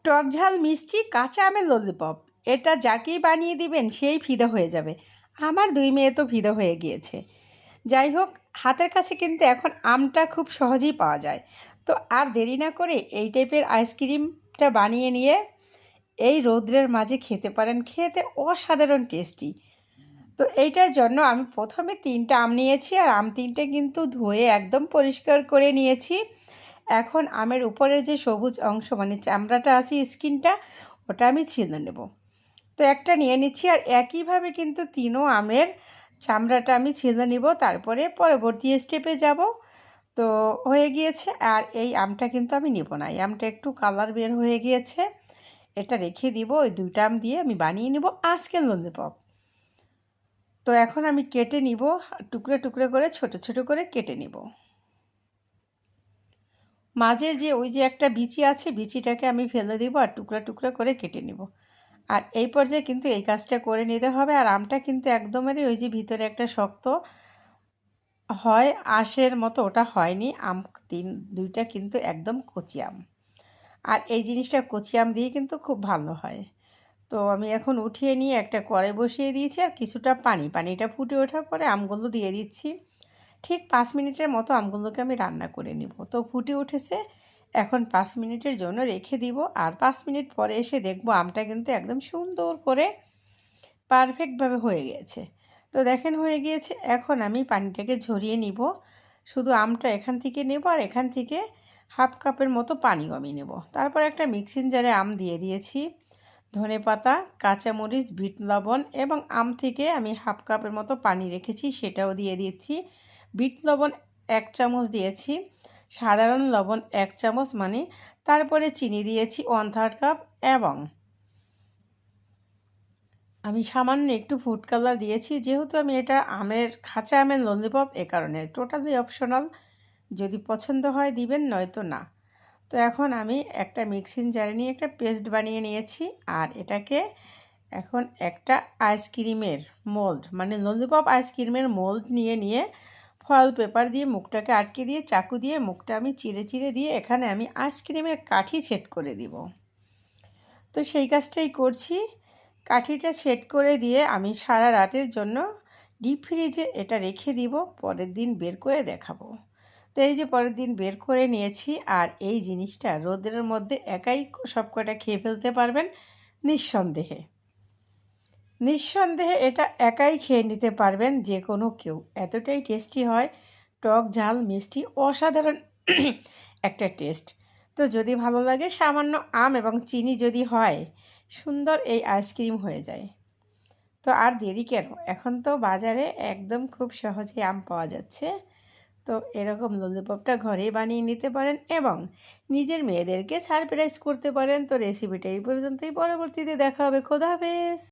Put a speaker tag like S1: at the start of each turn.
S1: টক ঝাল মিষ্টি কাঁচা আমের ললিপপ, এটা যাকেই বানিয়ে দিবেন সেই ফিদা হয়ে যাবে। আমার 2 মেয়ে তো ফিদা হয়ে গিয়েছে। যাই হোক, হাতের কাছে কিন্তু এখন আমটা খুব সহজেই পাওয়া যায়। তো আর দেরি না করে এই টাইপের আইসক্রিমটা বানিয়ে নিয়ে এই রৌদ্রের মাঝে খেতে পারেন, খেতে অসাধারণ টেস্টি। তো এইটার জন্য আমি প্রথমে 3টা আম নিয়েছি, আর আম 3টে কিন্তু ধুয়ে একদম পরিষ্কার করে নিয়েছি। এখন আমের উপরের যে সবুজ অংশ মানে চামড়াটা আছে, স্কিনটা, ওটা আমি ছিলে নেব। তো একটা নিয়ে নিচ্ছি, আর একইভাবে কিন্তু 3ও আমের চামড়াটা আমি ছিলে নিব, তারপরে পরবর্তী স্টেপে যাব। তো হয়ে গিয়েছে, আর এই আমটা কিন্তু আমি নেব না, এই আমটা একটু কালার বের হয়ে গিয়েছে, এটা রেখে দিব। ওই 2টা আম দিয়ে আমি বানিয়ে নেব আজকের ললিপপ। তো এখন আমি কেটে নিব, টুকরো টুকরো করে ছোট ছোট করে কেটে নিব। মাঝের যে ওই যে একটা বিচি আছে, বিচিটাকে আমি ফেলে দিব আর টুকরা টুকরা করে কেটে নিব। আর এই পর্যায়ে কিন্তু এই কাজটা করে নিতে হবে। আর আমটা কিন্তু একদমেরই ওই যে ভিতরে একটা শক্ত হয় আঁশের মতো, ওটা হয়নি। আম 2টা কিন্তু একদম কচি আম, আর এই জিনিসটা কচি আম দিয়ে কিন্তু খুব ভালো হয়। তো আমি এখন উঠিয়ে নিয়ে একটা কড়াই বসিয়ে দিয়েছি, আর কিছুটা পানিটা ফুটে ওঠার পরে আমগুলো দিয়ে দিচ্ছি। ঠিক 5 মিনিটের মতো আমগুলোকে আমি রান্না করে নিব। তো ফুটে উঠেছে, এখন 5 মিনিটের জন্য রেখে দিব। আর 5 মিনিট পরে এসে দেখব আমটা কিন্তু একদম সুন্দর করে পারফেক্টভাবে হয়ে গিয়েছে। তো দেখেন হয়ে গিয়েছে। এখন আমি পানিটাকে ঝরিয়ে নিব, শুধু আমটা এখান থেকে নেব, আর এখান থেকে হাফ কাপের মতো পানিও আমি নেব। তারপর একটা মিক্সিং জারে আম দিয়ে দিয়েছি, ধনেপাতা, কাঁচামরিচ, বিট লবণ এবং আম থেকে আমি হাফ কাপের মতো পানি রেখেছি সেটাও দিয়ে দিচ্ছি। বিট লবণ 1 চামচ দিয়েছি, সাধারণ লবণ 1 চামচ মানে, তারপরে চিনি দিয়েছি 1/3 কাপ, এবং আমি সামান্য একটু ফুড কালার দিয়েছি। যেহেতু আমি এটা কাঁচা আমের ললিপপ, এ কারণে টোটালি অপশনাল, যদি পছন্দ হয় দিবেন, নয়তো না। তো এখন আমি একটা মিক্সিং জারে নিয়ে একটা পেস্ট বানিয়ে নিয়েছি, আর এটাকে এখন একটা আইসক্রিমের মোল্ড মানে ললিপপ আইসক্রিমের মোল্ড নিয়ে ফয়েল পেপার দিয়ে মুখটাকে আটকে দিয়ে চাকু দিয়ে মুখটা আমি চিরে চিরে দিয়ে এখানে আমি আইসক্রিমের কাঠি সেট করে দিব। তো সেই কাজটাই করছি। কাঠিটা সেট করে দিয়ে আমি সারা রাতের জন্য ডিপ ফ্রিজে এটা রেখে দিব, পরের দিন বের করে দেখাবো। তো এই যে পরের দিন বের করে নিয়েছি, আর এই জিনিসটা রোদের মধ্যে একাই সবকটা খেয়ে ফেলতে পারবেন নিঃসন্দেহে। নিঃসন্দেহে এটা একাই খেয়ে নিতে পারবেন যে কোনো কেউ, এতটাই টেস্টি হয়। টক ঝাল মিষ্টি অসাধারণ একটা টেস্ট। তো যদি ভালো লাগে সামান্য আম এবং চিনি যদি হয়, সুন্দর এই আইসক্রিম হয়ে যায়। তো আর দেরি কেন, এখন তো বাজারে একদম খুব সহজে আম পাওয়া যাচ্ছে। তো এরকম ললিপপটা ঘরেই বানিয়ে নিতে পারেন এবং নিজের মেয়েদেরকে সারপ্রাইজ করতে পারেন। তো রেসিপিটা এই পর্যন্তই, পরবর্তীতে দেখা হবে। খোদা হাফেজ।